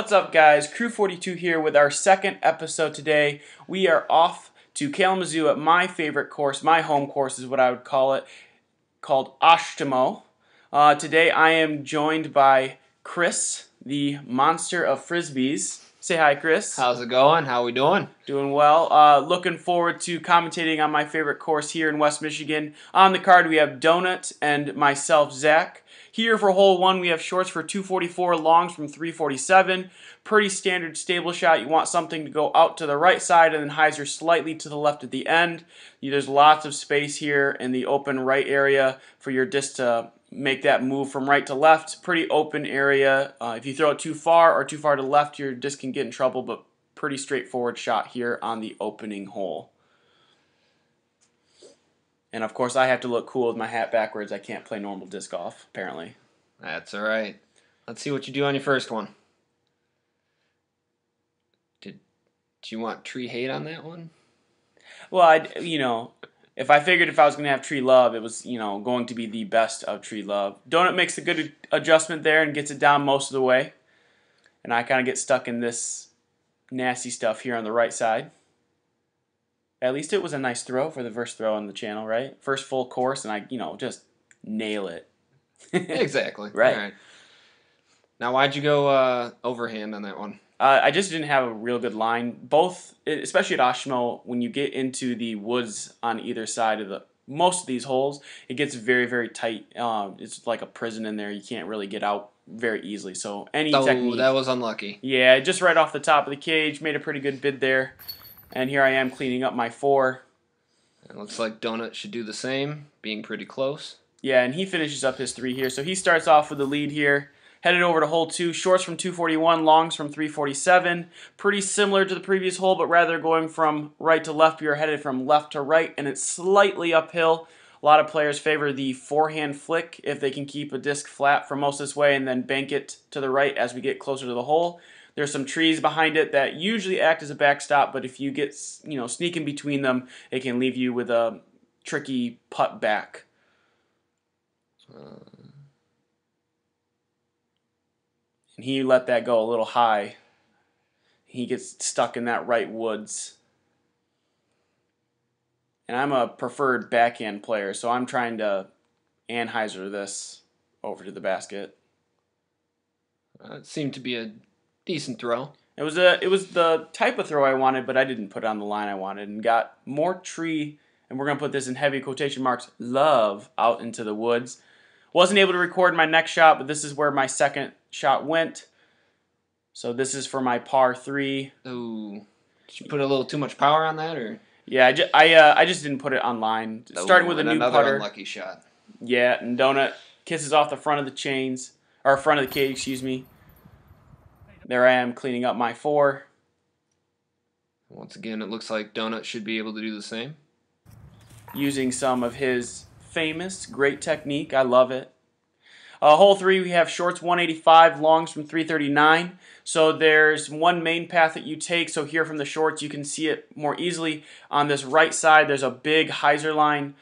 What's up, guys? Crew 42 here with our second episode today. We are off to Kalamazoo at my favorite course, my home course is what I would call it, called Oshtemo. Today I am joined by Chris, the monster of frisbees. Say hi, Chris. How's it going? How we doing? Doing well. Looking forward to commentating on my favorite course here in West Michigan. On the card we have Donut and myself, Zach. Here for hole 1 we have shorts for 244, longs from 347. Pretty standard stable shot. You want something to go out to the right side and then hyzer slightly to the left at the end. There's lots of space here in the open right area for your disc to make that move from right to left. Pretty open area. If you throw it too far or too far to the left, your disc can get in trouble, but pretty straightforward shot here on the opening hole. And of course I have to look cool with my hat backwards. I can't play normal disc golf, apparently. That's alright. Let's see what you do on your first one. Did you want tree hate on that one? Well, if I figured if I was going to have tree love, it was, going to be the best of tree love. Donut makes a good adjustment there and gets it down most of the way. And I kind of get stuck in this nasty stuff here on the right side. At least it was a nice throw for the first throw on the channel, right? First full course, and I, just nail it. Exactly. Right. All right. Now, why'd you go overhand on that one? I just didn't have a real good line. Both, especially at Oshtemo, when you get into the woods on either side of most of these holes, it gets very, very tight. It's like a prison in there. You can't really get out very easily. So any technique. That was unlucky. Yeah, just right off the top of the cage, made a pretty good bid there. And here I am cleaning up my 4. It looks like Donut should do the same, being pretty close. Yeah, and he finishes up his 3 here. So he starts off with the lead here. Headed over to hole 2. Shorts from 241, longs from 347. Pretty similar to the previous hole, but rather going from right to left, you're headed from left to right, and it's slightly uphill. A lot of players favor the forehand flick if they can keep a disc flat for most of this way and then bank it to the right as we get closer to the hole. There's some trees behind it that usually act as a backstop, but if you get, sneak in between them, it can leave you with a tricky putt back. And he let that go a little high. He gets stuck in that right woods. And I'm a preferred backhand player, so I'm trying to anhyzer this over to the basket. It seemed to be a decent throw. It was the type of throw I wanted, but I didn't put it on the line I wanted, and got more tree, and we're going to put this in heavy quotation marks, love out into the woods. Wasn't able to record my next shot, but this is where my second shot went. So this is for my par 3. Ooh. Did you put a little too much power on that, or? Yeah, I just didn't put it on line. Starting with a new another putter. Unlucky shot. Yeah, and Donut kisses off the front of the chains, or front of the cage, excuse me. There I am cleaning up my 4. Once again, it looks like Donut should be able to do the same. Using some of his famous great technique. I love it. Hole 3, we have shorts 185, longs from 339. So there's one main path that you take. So here from the shorts, you can see it more easily. On this right side, there's a big hyzer line.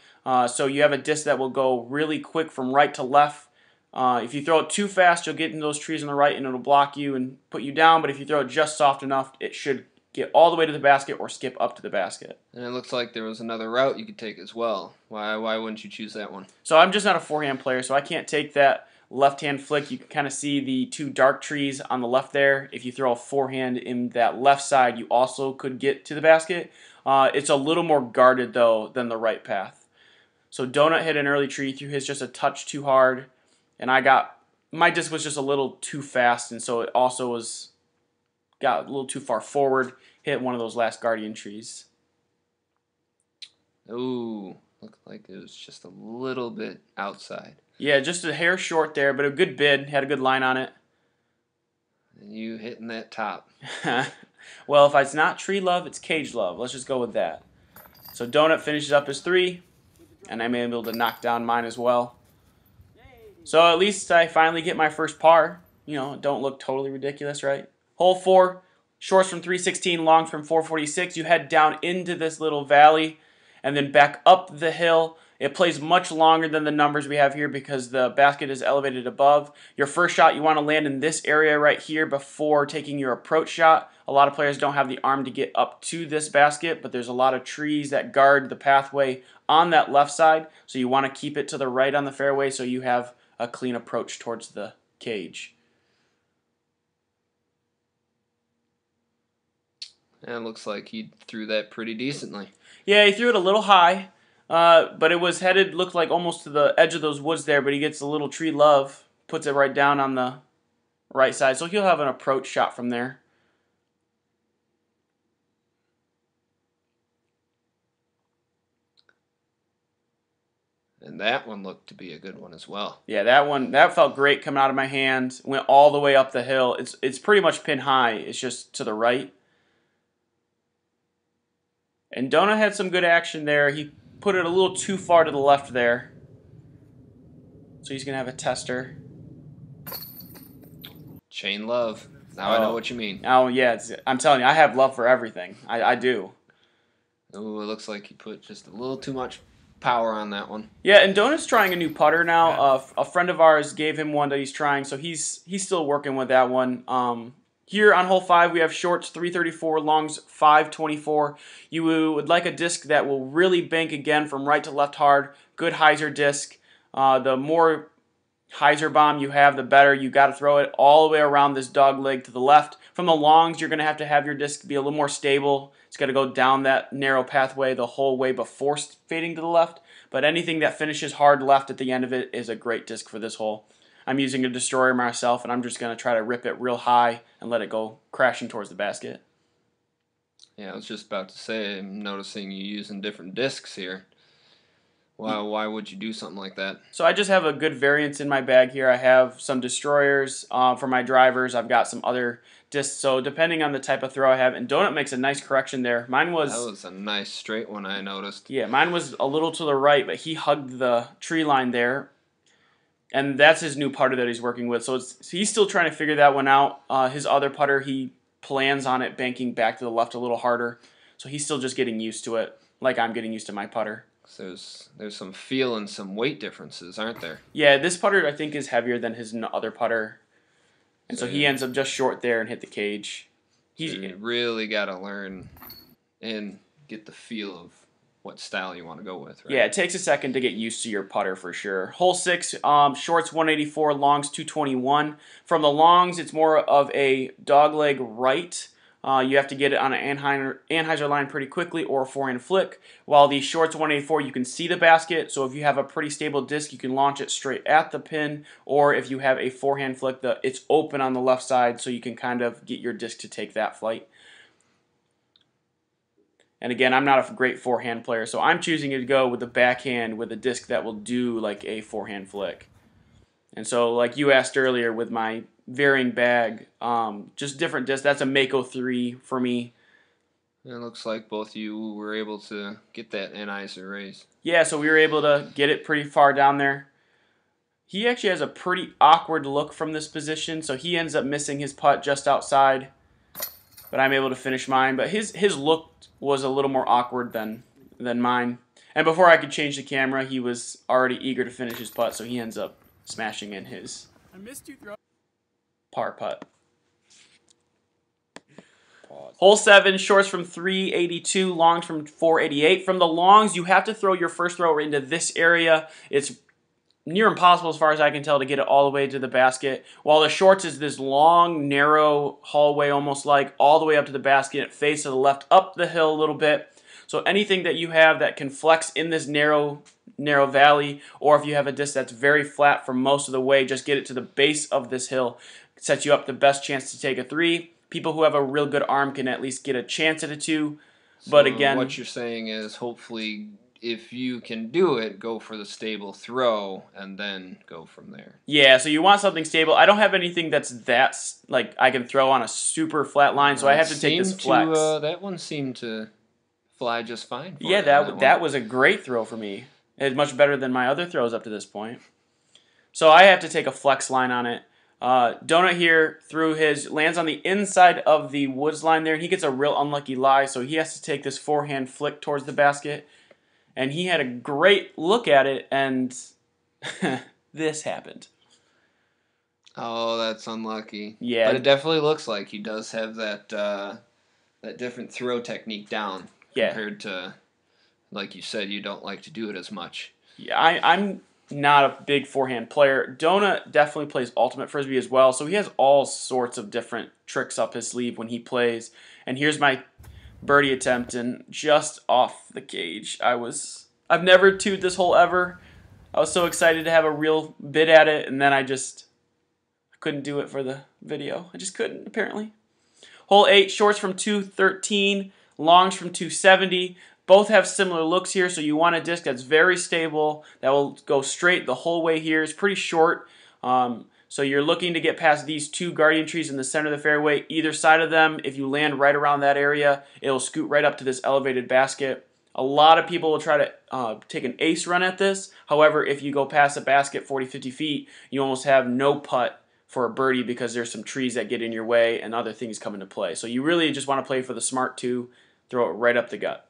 So you have a disc that will go really quick from right to left. If you throw it too fast, you'll get into those trees on the right and it'll block you and put you down. But if you throw it just soft enough, it should get all the way to the basket or skip up to the basket. And it looks like there was another route you could take as well. Why wouldn't you choose that one? So I'm just not a forehand player, so I can't take that left-hand flick. You can kind of see the 2 dark trees on the left there. If you throw a forehand in that left side, you also could get to the basket. It's a little more guarded, though, than the right path. So Donut hit an early tree, threw his just a touch too hard. And my disc was just a little too fast, and so it also got a little too far forward, hit one of those last guardian trees. Ooh, looked like it was just a little bit outside. Yeah, just a hair short there, but a good bid, had a good line on it. And you hitting that top. Well, if it's not tree love, it's cage love. Let's just go with that. So Donut finishes up his 3, and I'm able to knock down mine as well. So at least I finally get my first par. Don't look totally ridiculous, right? Hole 4, shorts from 316, longs from 446. You head down into this little valley and then back up the hill It plays much longer than the numbers we have here because the basket is elevated above. Your first shot, you want to land in this area right here before taking your approach shot. A lot of players don't have the arm to get up to this basket, but there's a lot of trees that guard the pathway on that left side, so you want to keep it to the right on the fairway so you have a clean approach towards the cage. And it looks like he threw that pretty decently. Yeah, he threw it a little high, but it was headed, looked like almost to the edge of those woods there, but he gets a little tree love, puts it right down on the right side, so he'll have an approach shot from there. And that one looked to be a good one as well. Yeah, that felt great coming out of my hand. Went all the way up the hill. It's pretty much pin high. It's just to the right. And Donut had some good action there. He put it a little too far to the left there. So he's going to have a tester. Chain love. Now I know what you mean. Oh, yeah. I'm telling you, I have love for everything. I do. Ooh, it looks like he put just a little too much power on that one. Yeah, and Donut's trying a new putter now. A friend of ours gave him one that he's trying, so he's still working with that one. Here on hole 5, we have shorts 334, longs 524. You would like a disc that will really bank again from right to left hard. Good hyzer disc. The more hyzer bomb you have, the better. You got to throw it all the way around this dog leg to the left. From the longs, you're going to have your disc be a little more stable. It's got to go down that narrow pathway the whole way before fading to the left. But anything that finishes hard left at the end of it is a great disc for this hole. I'm using a destroyer myself, and I'm just going to try to rip it real high and let it go crashing towards the basket. Yeah, I was just about to say, I'm noticing you using different discs here. Why would you do something like that? So I just have a good variance in my bag here. I have some destroyers for my drivers. I've got some other discs. So depending on the type of throw I have, and Donut makes a nice correction there. That was a nice straight one, I noticed. Yeah, mine was a little to the right, but he hugged the tree line there. And that's his new putter that he's working with. So he's still trying to figure that one out. His other putter, he plans on it banking back to the left a little harder. So he's still just getting used to it, like I'm getting used to my putter. So there's some feel and some weight differences, aren't there? Yeah, this putter I think is heavier than his other putter. And so he ends up just short there and hit the cage. So you really got to learn and get the feel of what style you want to go with, right? Yeah, it takes a second to get used to your putter for sure. Hole 6, shorts 184, longs 221. From the longs, it's more of a dogleg right. You have to get it on an anhyzer line pretty quickly or a forehand flick. While the shorts 184, you can see the basket. So if you have a pretty stable disc, you can launch it straight at the pin. Or if you have a forehand flick, it's open on the left side, so you can kind of get your disc to take that flight. And again, I'm not a great forehand player, so I'm choosing to go with the backhand with a disc that will do like a forehand flick. And so like you asked earlier with my varying bag, just different discs. That's a Mako 3 for me. It looks like both of you were able to get that anhyzer raise. Yeah, so we were able to get it pretty far down there. He actually has a pretty awkward look from this position, so he ends up missing his putt just outside. But I'm able to finish mine. But his look was a little more awkward than mine. And before I could change the camera, he was already eager to finish his putt, so he ends up smashing in his par putt. Hole 7, shorts from 382, longs from 488. From the longs, you have to throw your first throw into this area. It's near impossible as far as I can tell to get it all the way to the basket. While the shorts is this long, narrow hallway almost like all the way up to the basket. It faces to the left up the hill a little bit. So anything that you have that can flex in this narrow valley, or if you have a disc that's very flat for most of the way, just get it to the base of this hill. It sets you up the best chance to take a 3. People who have a real good arm can at least get a chance at a 2. But again, what you're saying is hopefully if you can do it, go for the stable throw and then go from there. Yeah, so you want something stable. I don't have anything that's like I can throw on a super flat line, so I have to take this flex. That one seemed to fly just fine. Yeah, that was a great throw for me. It's much better than my other throws up to this point. So I have to take a flex line on it. Donut here lands on the inside of the woods line there, and he gets a real unlucky lie, so he has to take this forehand flick towards the basket. and he had a great look at it, and this happened. Oh, that's unlucky. Yeah. But it definitely looks like he does have that that different throw technique down compared to, like you said, you don't like to do it as much. Yeah, I'm not a big forehand player. Donut definitely plays ultimate frisbee as well, so he has all sorts of different tricks up his sleeve when he plays. And here's my birdie attempt, and just off the cage. I've never twoed this hole ever. I was so excited to have a real bid at it, and then I couldn't do it for the video. I just couldn't, apparently. Hole 8, shorts from 213, longs from 270. Both have similar looks here, so you want a disc that's very stable, that will go straight the whole way here. It's pretty short, so you're looking to get past these two guardian trees in the center of the fairway. Either side of them, if you land right around that area, it'll scoot right up to this elevated basket. A lot of people will try to take an ace run at this. However, if you go past the basket 40, 50 feet, you almost have no putt for a birdie because there's some trees that get in your way and other things come into play. So you really just want to play for the smart two, throw it right up the gut.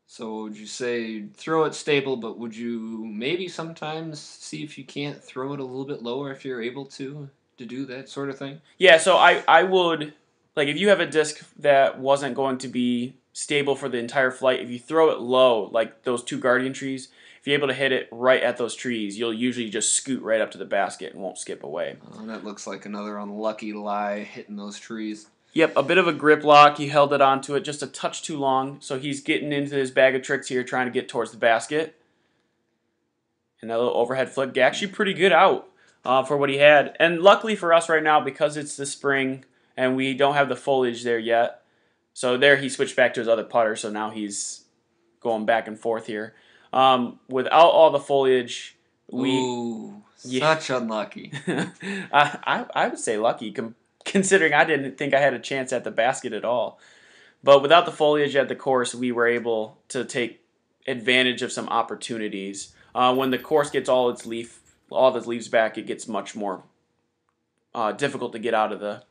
So would you say throw it stable, but would you maybe sometimes see if you can't throw it a little bit lower if you're able to do that sort of thing? Yeah, so I would, like if you have a disc that wasn't going to be stable for the entire flight, if you throw it low, like those two guardian trees, if you're able to hit it right at those trees, you'll usually just scoot right up to the basket and won't skip away. Oh, that looks like another unlucky lie hitting those trees. Yep, a bit of a grip lock. He held it onto it just a touch too long, so he's getting into his bag of tricks here, trying to get towards the basket. And that little overhead flip, actually pretty good out for what he had. And luckily for us right now, because it's the spring and we don't have the foliage there yet, so there he switched back to his other putter, so now he's going back and forth here. Without all the foliage, such unlucky. I would say lucky, considering I didn't think I had a chance at the basket at all. But without the foliage at the course, we were able to take advantage of some opportunities. When the course gets all its leaves back, it gets much more difficult to get out of the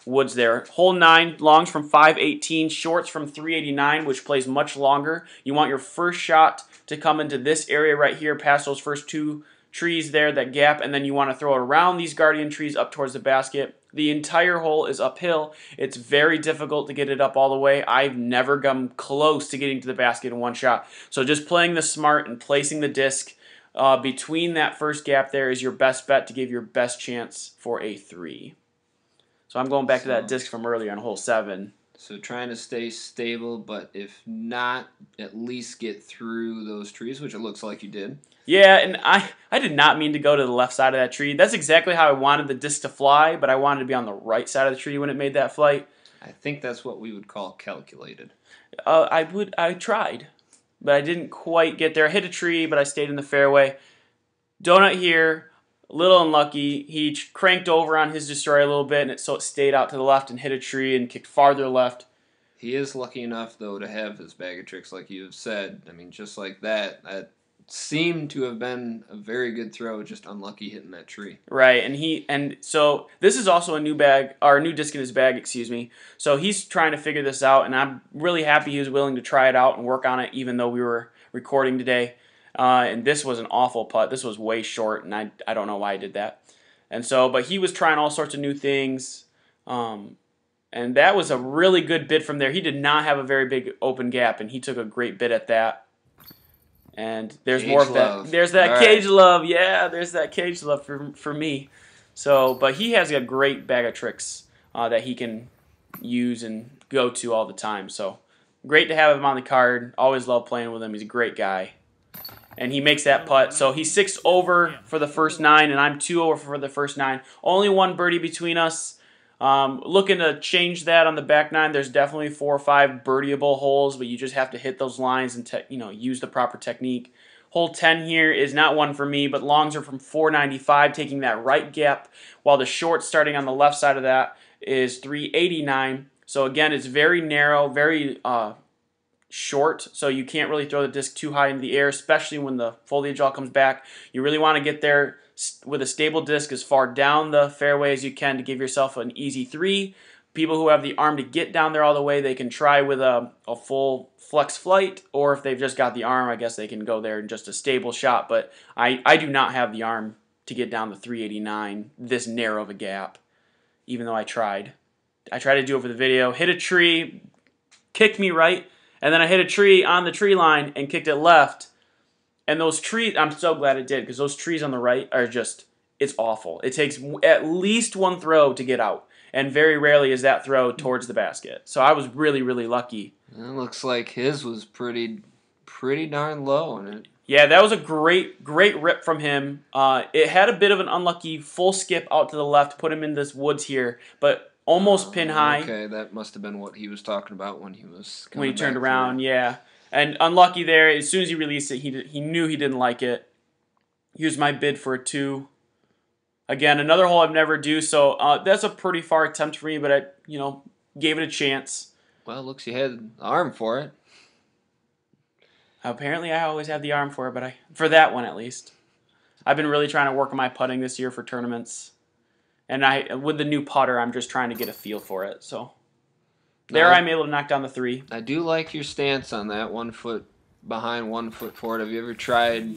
woods there. Hole 9, longs from 518, shorts from 389, which plays much longer. You want your first shot to come into this area right here, past those first two trees there, that gap, and then you want to throw it around these guardian trees up towards the basket. The entire hole is uphill. It's very difficult to get it up all the way. I've never come close to getting to the basket in one shot. So just playing the smart and placing the disc between that first gap there is your best bet to give your best chance for a 3. So I'm going back to that disc from earlier on hole 7. So trying to stay stable, but if not, at least get through those trees, which it looks like you did. Yeah, and I did not mean to go to the left side of that tree. That's exactly how I wanted the disc to fly, but I wanted to be on the right side of the tree when it made that flight. I think that's what we would call calculated. I tried, but I didn't quite get there. I hit a tree, but I stayed in the fairway. Donut here, a little unlucky. He cranked over on his destroyer a little bit, and so it stayed out to the left and hit a tree and kicked farther left. He is lucky enough, though, to have his bag of tricks, like you have said. I mean, just like that seemed to have been a very good throw, just unlucky hitting that tree. Right, and so this is also a new bag, or a new disc in his bag, excuse me. So he's trying to figure this out, and I'm really happy he was willing to try it out and work on it, even though we were recording today. And this was an awful putt. This was way short, and I don't know why I did that. And so, but he was trying all sorts of new things, and that was a really good bid from there. He did not have a very big open gap, and he took a great bid at that. And there's more of that. There's that cage love. Yeah, there's that cage love for me. So, but he has a great bag of tricks that he can use and go to all the time. So, great to have him on the card. Always love playing with him. He's a great guy. And he makes that putt. So he's 6 over for the first 9, and I'm 2 over for the first 9. Only one birdie between us. Looking to change that on the back 9. There's definitely 4 or 5 birdieable holes, but you just have to hit those lines and use the proper technique. Hole 10 here is not one for me, but longs are from 495, taking that right gap, while the short starting on the left side of that is 389. So again, it's very narrow, very short, so you can't really throw the disc too high into the air, especially when the foliage all comes back. You really want to get there with a stable disc as far down the fairway as you can to give yourself an easy 3. People who have the arm to get down there all the way, they can try with a full flex flight, or if they've just got the arm, I guess they can go there in just a stable shot. But I do not have the arm to get down the 389 this narrow of a gap, even though I tried. I tried to do it for the video, hit a tree, kicked me right, and then I hit a tree on the tree line and kicked it left. And those trees, I'm so glad it did, because those trees on the right are just, it's awful. It takes at least one throw to get out, and very rarely is that throw towards the basket. So I was really, really lucky. It looks like his was pretty darn low on it. Yeah, that was a great rip from him. It had a bit of an unlucky full skip out to the left, put him in this woods here, but almost pin high. Okay, that must have been what he was talking about when he was coming when he turned back around, through. yeah. And unlucky there, as soon as he released it, he knew he didn't like it. Here's my bid for a 2. Again, another hole I've never do, so that's a pretty far attempt for me, but I, gave it a chance. Well, it looks you had the arm for it. Apparently, I always have the arm for it, but for that one at least. I've been really trying to work on my putting this year for tournaments, and with the new putter, I'm just trying to get a feel for it. So there, I'm able to knock down the 3. I do like your stance on that. 1 foot behind, 1 foot forward. Have you ever tried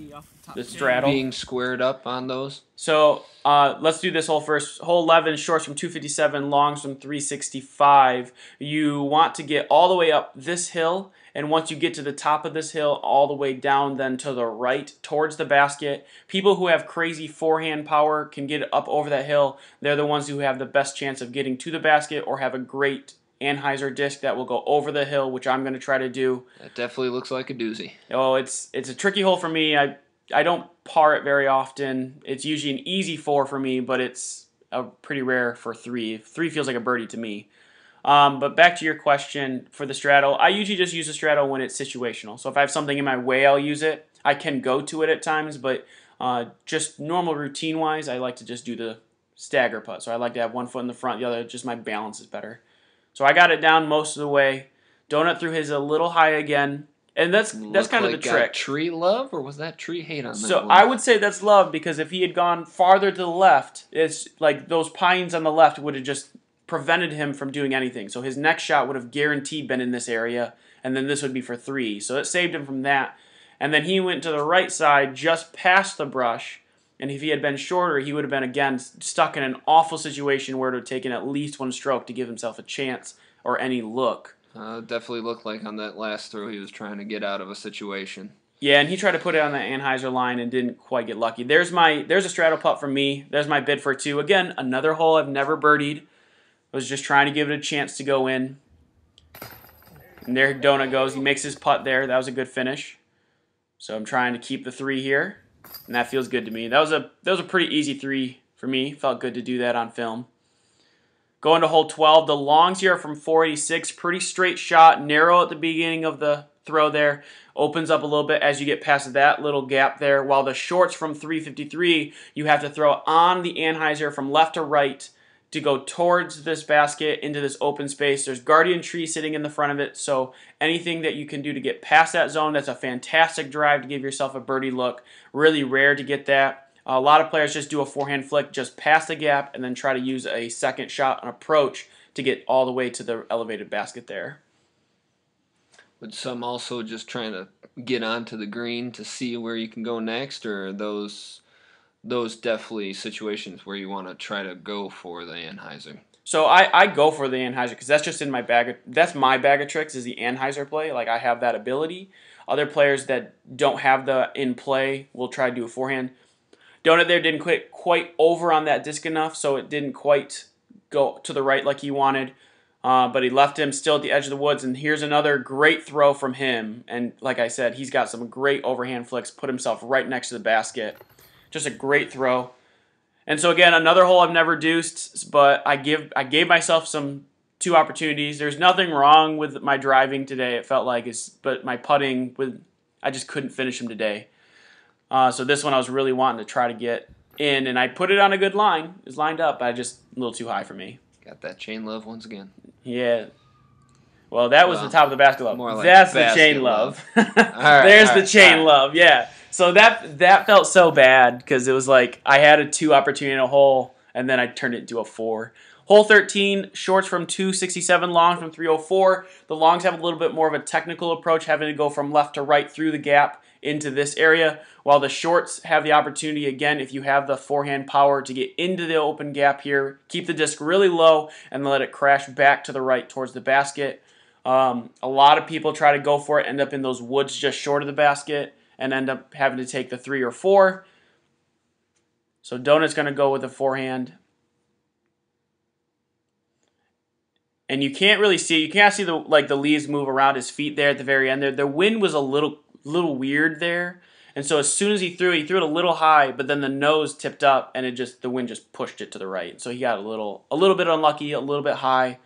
the straddle being squared up on those? So let's do this hole first. Hole 11, shorts from 257, longs from 365. You want to get all the way up this hill, and once you get to the top of this hill, all the way down then to the right towards the basket. People who have crazy forehand power can get up over that hill. They're the ones who have the best chance of getting to the basket or have a great Anheuser disc that will go over the hill, which I'm going to try to do. That definitely looks like a doozy. Oh, it's a tricky hole for me. I don't par it very often. It's usually an easy 4 for me, but it's a pretty rare for 3. 3 feels like a birdie to me. But back to your question for the straddle, I usually just use the straddle when it's situational. So if I have something in my way, I'll use it. I can go to it at times, but just normal routine-wise, I like to just do the stagger putt. So I like to have 1 foot in the front, the other, just my balance is better. So I got it down most of the way. Donut threw his a little high again. And that's kind of the trick. Tree love, or was that tree hate on that So one? I would say that's love, because if he had gone farther to the left, it's like those pines on the left would have just prevented him from doing anything. So his next shot would have guaranteed been in this area, and then this would be for 3. So it saved him from that. And then he went to the right side just past the brush, and if he had been shorter, he would have been, again, stuck in an awful situation where it would have taken at least 1 stroke to give himself a chance or any look. Definitely looked like on that last throw he was trying to get out of a situation. Yeah, and he tried to put it on the Anheuser line and didn't quite get lucky. There's a straddle putt from me. There's my bid for 2. Again, another hole I've never birdied. I was just trying to give it a chance to go in. And there Donut goes. He makes his putt there. That was a good finish. So I'm trying to keep the 3 here, and that feels good to me. That was a pretty easy 3 for me. Felt good to do that on film. Going to hole 12, the longs here are from 486. Pretty straight shot, narrow at the beginning of the throw there. Opens up a little bit as you get past that little gap there. While the shorts from 353, you have to throw on the Anheuser from left to right to go towards this basket into this open space. There's guardian tree sitting in the front of it, so anything that you can do to get past that zone, that's a fantastic drive to give yourself a birdie look. Really rare to get that. A lot of players just do a forehand flick just past the gap and then try to use a second shot, an approach, to get all the way to the elevated basket there. Would some also just trying to get onto the green to see where you can go next, or are those definitely situations where you want to try to go for the Anheuser? So I go for the Anheuser because that's just in my bag. That's my bag of tricks is the Anheuser play. Like, I have that ability. Other players that don't have the in play will try to do a forehand. Donut there didn't quite over on that disc enough, so it didn't quite go to the right like he wanted. But he left him still at the edge of the woods, and here's another great throw from him. And like I said, he's got some great overhand flicks, put himself right next to the basket. Just a great throw. And so again, another hole I've never deuced, but I gave myself some 2 opportunities. There's nothing wrong with my driving today, it felt like, but my putting, I just couldn't finish him today. So this one I was really wanting to try to get in, and I put it on a good line. It was lined up, but just a little too high for me. Got that chain love once again. Yeah. Well, that was the top of the basket love. More like That's the chain love. There's the chain love, yeah. So that felt so bad because it was like I had a 2 opportunity in a hole, and then I turned it into a 4. Hole 13, shorts from 267, longs from 304. The longs have a little bit more of a technical approach, having to go from left to right through the gap into this area, while the shorts have the opportunity, again, if you have the forehand power, to get into the open gap here, keep the disc really low, and let it crash back to the right towards the basket. A lot of people try to go for it, end up in those woods just short of the basket, and end up having to take the 3 or 4. So Donut's going to go with a forehand. And you can't really see it. You can't see the leaves move around his feet there at the very end there. The wind was a little weird there. And so as soon as he threw it a little high, but then the nose tipped up and the wind just pushed it to the right. So he got a little bit unlucky, a little bit high.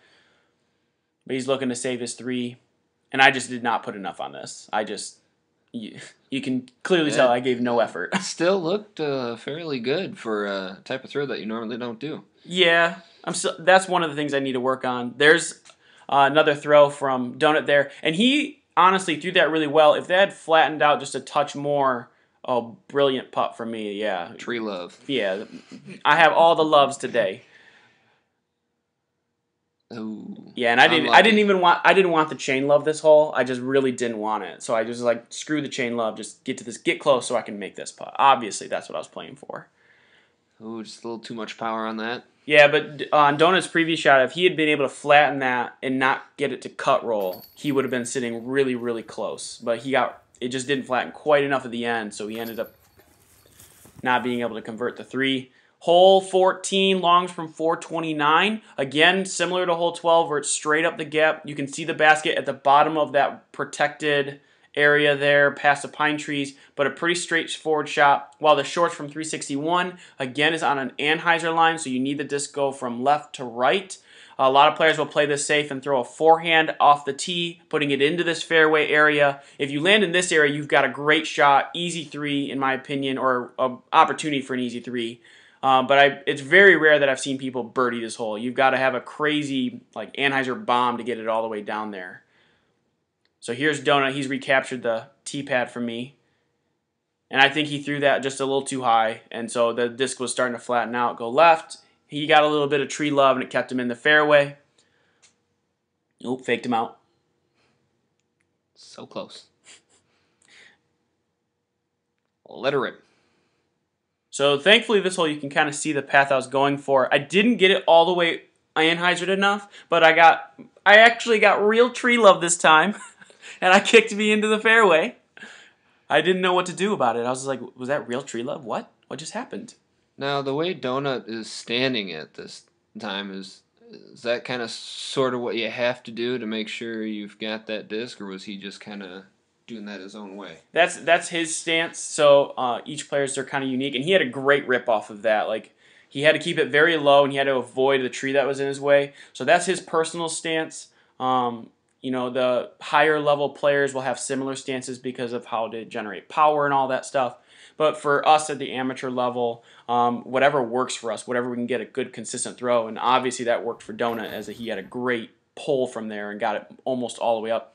But he's looking to save his 3. And I just did not put enough on this. You can clearly tell I gave no effort. Still looked fairly good for a type of throw that you normally don't do. Yeah, that's one of the things I need to work on. There's another throw from Donut there, and he honestly threw that really well. If they had flattened out just a touch more, oh, brilliant putt for me. Yeah, tree love. Yeah, I have all the loves today. Ooh, yeah, and I didn't want the chain love this hole. I just really didn't want it. So I just like, screw the chain love, just get close so I can make this putt. Obviously, that's what I was playing for. Ooh, just a little too much power on that. Yeah, but on Donut's previous shot, if he had been able to flatten that and not get it to cut roll, he would have been sitting really, really close. But it just didn't flatten quite enough at the end, so he ended up not being able to convert the 3. Hole 14, longs from 429. Again, similar to hole 12, where it's straight up the gap. You can see the basket at the bottom of that protected area there past the pine trees, but a pretty straightforward shot. While the shorts from 361, again, is on an Anheuser line, so you need the disc go from left to right. A lot of players will play this safe and throw a forehand off the tee, putting it into this fairway area. If you land in this area, you've got a great shot, easy 3 in my opinion, or an opportunity for an easy 3. But it's very rare that I've seen people birdie this hole. You've got to have a crazy like Anheuser bomb to get it all the way down there. So here's Donut. He's recaptured the tee pad from me. And I think he threw that just a little too high. And so the disc was starting to flatten out, go left. He got a little bit of tree love, and it kept him in the fairway. Oop, faked him out. So close. Let her rip. So thankfully this hole you can kind of see the path I was going for. I didn't get it all the way Anheusered enough, but I actually got real tree love this time. And I kicked me into the fairway. I didn't know what to do about it. I was like, was that real tree love? What? What just happened? Now, the way Donut is standing at this time, is that kind of sort of what you have to do to make sure you've got that disc, or was he just kind of doing that his own way? That's his stance. So each players are kind of unique, and he had a great rip off of that. Like, he had to keep it very low, and he had to avoid the tree that was in his way. So that's his personal stance. You know, the higher level players will have similar stances because of how to generate power and all that stuff. But for us at the amateur level, whatever works for us, whatever we can get a good consistent throw, and obviously that worked for Donut as he had a great pull from there and got it almost all the way up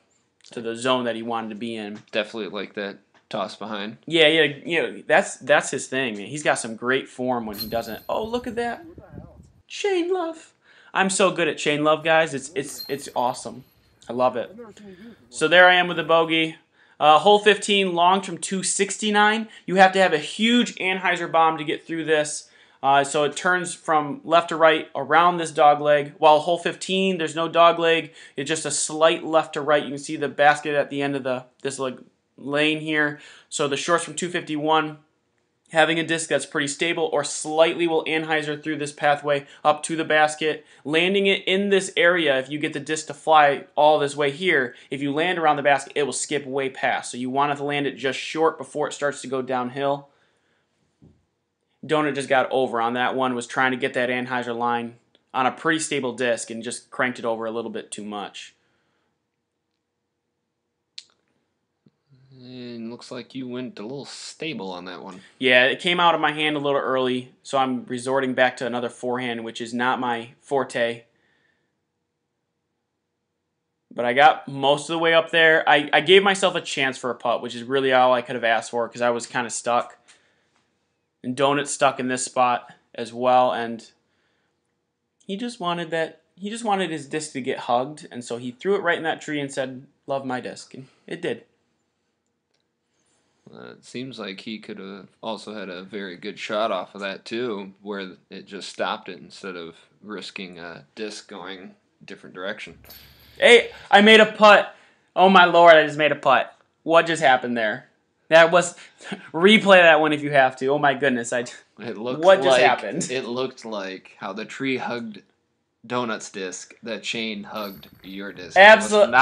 to the zone that he wanted to be in. Definitely like that toss behind. Yeah, you know, that's his thing, man. He's got some great form when he doesn't. Oh, look at that. Chain love. I'm so good at chain love, guys. It's awesome. I love it. So there I am with the bogey. Hole 15, long from 269. You have to have a huge Anheuser bomb to get through this. So it turns from left to right around this dog leg. While hole 15, there's no dog leg. It's just a slight left to right. You can see the basket at the end of this lane here. So the shorts from 251, having a disc that's pretty stable or slightly will Anheuser through this pathway up to the basket. Landing it in this area, if you get the disc to fly all this way here, if you land around the basket, it will skip way past. So you want to land it just short before it starts to go downhill. Donut just got over on that one, was trying to get that Anheuser line on a pretty stable disc and just cranked it over a little bit too much. And looks like you went a little stable on that one. Yeah, it came out of my hand a little early, so I'm resorting back to another forehand, which is not my forte. But I got most of the way up there. I gave myself a chance for a putt, which is really all I could have asked for because I was kind of stuck. And Donut's stuck in this spot as well, and He just wanted that. He just wanted his disc to get hugged, and so he threw it right in that tree and said, "Love my disc," and it did. It seems like he could have also had a very good shot off of that too, where it just stopped it instead of risking a disc going a different direction. Hey, I made a putt. Oh my lord, I just made a putt. What just happened there? That was replay that one if you have to. Oh my goodness, what just happened? It looked like how the tree hugged Donut's disc, the chain hugged your disc. Absolutely.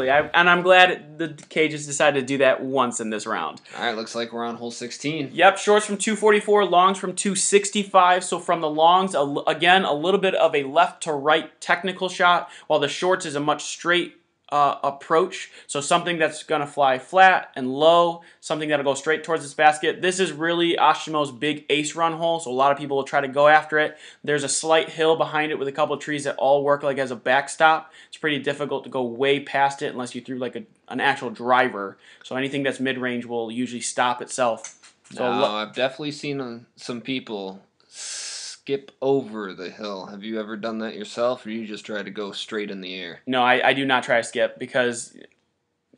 And I'm glad the Cajuns decided to do that once in this round. All right, looks like we're on hole 16. Yep, shorts from 244, longs from 265. So from the longs, again, a little bit of a left to right technical shot, while the shorts is a much straight approach. So something that's going to fly flat and low, something that'll go straight towards this basket. This is really Oshtemo's big ace run hole, so a lot of people will try to go after it. There's a slight hill behind it with a couple of trees that all work like as a backstop. It's pretty difficult to go way past it unless you threw like an actual driver. So anything that's mid-range will usually stop itself. So I've definitely seen some people skip over the hill. Have you ever done that yourself, or you just try to go straight in the air? No, I do not try to skip because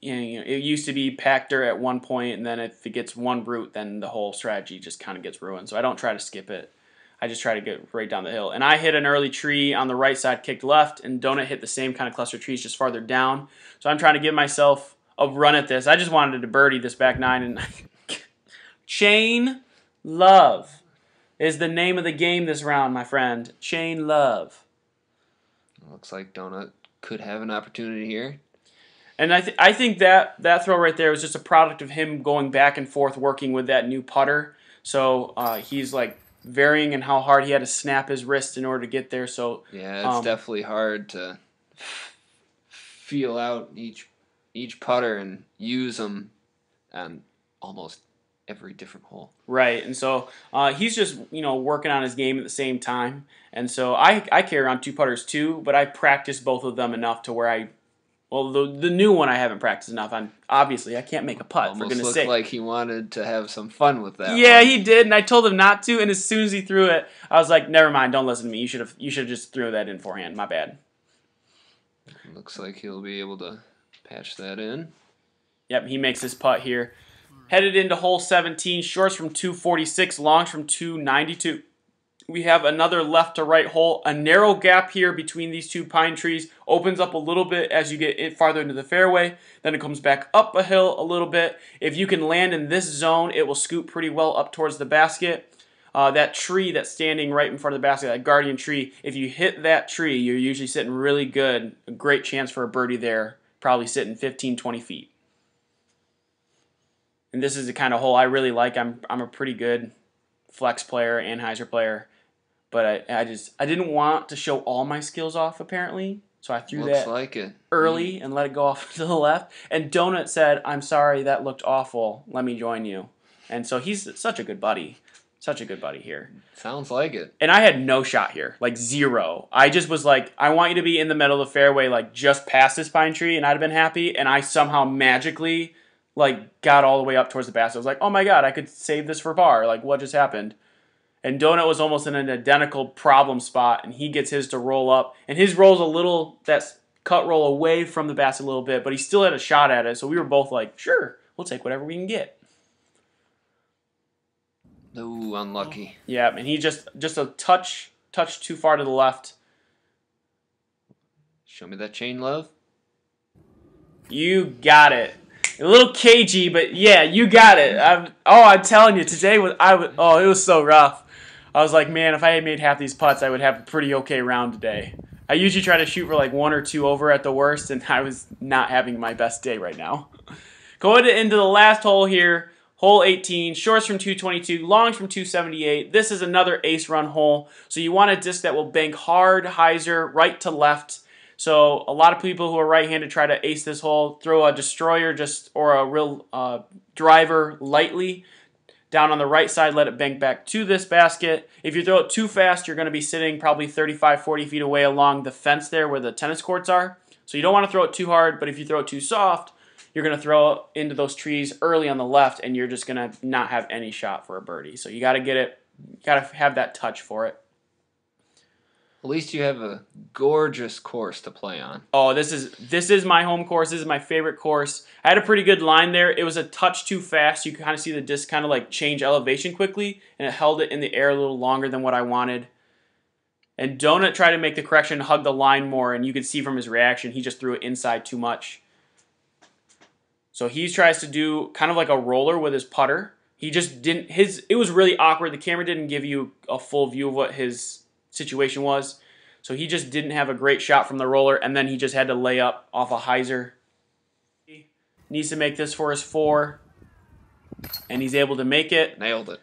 it used to be packed dirt at one point, and then if it gets one root, then the whole strategy just kind of gets ruined. So I don't try to skip it. I just try to get right down the hill. And I hit an early tree on the right side, kicked left, and Donut hit the same kind of cluster of trees just farther down. So I'm trying to give myself a run at this. I just wanted to birdie this back nine, and Chain Love is the name of the game this round, my friend. Chain Love. Looks like Donut could have an opportunity here. And I think that throw right there was just a product of him going back and forth working with that new putter. So he's like varying in how hard he had to snap his wrist in order to get there. So yeah, it's definitely hard to feel out each putter and use them on almost every different hole. Right, and so he's just working on his game at the same time, and so I carry around two putters too, but I practice both of them enough to where the new one I haven't practiced enough on. Obviously, I can't make a putt. Almost for goodness looked sake. like he wanted to have some fun with that. Yeah, one. he did, and I told him not to. And as soon as he threw it, I was like, "Never mind, don't listen to me. You should have just threw that in forehand. My bad." Looks like he'll be able to patch that in. Yep, he makes his putt here. Headed into hole 17, shorts from 246, longs from 292. We have another left to right hole. A narrow gap here between these two pine trees opens up a little bit as you get farther into the fairway. Then it comes back up a hill a little bit. If you can land in this zone, it will scoot pretty well up towards the basket. That tree that's standing right in front of the basket, that guardian tree, if you hit that tree, you're usually sitting really good. A great chance for a birdie there, probably sitting 15, 20 feet. And this is the kind of hole I really like. I'm a pretty good flex player, Anheuser player, but I didn't want to show all my skills off apparently, so I threw Looks that like it. early and let it go off to the left. And Donut said, "I'm sorry, that looked awful. Let me join you." And so he's such a good buddy. Such a good buddy here. Sounds like it. And I had no shot here, like zero. I just was like, I want you to be in the middle of the fairway, like just past this pine tree, and I'd have been happy. And I somehow magically got all the way up towards the basket. I was like, oh my god, I could save this for par. Like, what just happened? And Donut was almost in an identical problem spot, and he gets his to roll up. And his roll's a little, that's cut roll away from the basket a little bit, but he still had a shot at it. So we were both like, sure, we'll take whatever we can get. Ooh, unlucky. Yeah, and he just a touch too far to the left. Show me that chain, love. You got it. A little cagey, but yeah, you got it. I'm telling you, today it was so rough. I was like, man, if I had made half these putts, I would have a pretty okay round today. I usually try to shoot for like one or two over at the worst, and I was not having my best day right now. Going into the last hole here, hole 18, shorts from 222, longs from 278. This is another ace run hole, so you want a disc that will bank hard, hyzer, right to left. So a lot of people who are right-handed try to ace this hole, throw a destroyer or a real driver lightly down on the right side, let it bank back to this basket. If you throw it too fast, you're going to be sitting probably 35, 40 feet away along the fence there where the tennis courts are. So you don't want to throw it too hard, but if you throw it too soft, you're going to throw it into those trees early on the left, and you're just going to not have any shot for a birdie. So you got to get it, got to have that touch for it. At least you have a gorgeous course to play on. Oh, this is my home course. This is my favorite course. I had a pretty good line there. It was a touch too fast. You could kind of see the disc kind of like change elevation quickly, and it held it in the air a little longer than what I wanted. And Donut tried to make the correction, hug the line more, and you could see from his reaction, he just threw it inside too much. So he tries to do kind of like a roller with his putter. He just didn't, it was really awkward. The camera didn't give you a full view of what his situation was. So he just didn't have a great shot from the roller, and then he just had to lay up off a hyzer. He needs to make this for his 4, and he's able to make it. Nailed it.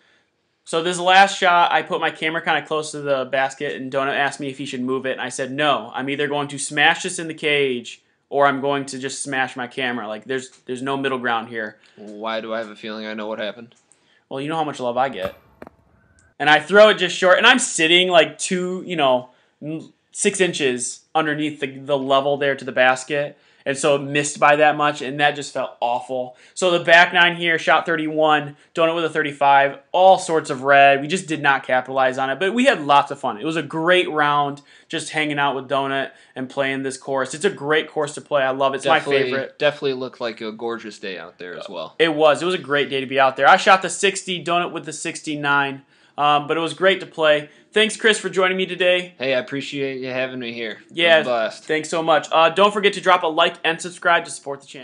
So this last shot, I put my camera kind of close to the basket, and Donut asked me if he should move it, and I said no. I'm either going to smash this in the cage, or I'm going to just smash my camera. Like there's no middle ground here. Why do I have a feeling I know what happened? Well, you know how much love I get. And I throw it just short, and I'm sitting like 6 inches underneath the level there to the basket. And so it missed by that much, and that just felt awful. So the back 9 here, shot 31, Donut with a 35, all sorts of red. We just did not capitalize on it, but we had lots of fun. It was a great round just hanging out with Donut and playing this course. It's a great course to play. I love it. It's my favorite. Definitely looked like a gorgeous day out there as well. It was. It was a great day to be out there. I shot the 60, Donut with the 69. But it was great to play. Thanks, Chris, for joining me today. Hey, I appreciate you having me here. Yeah, thanks so much. Don't forget to drop a like and subscribe to support the channel.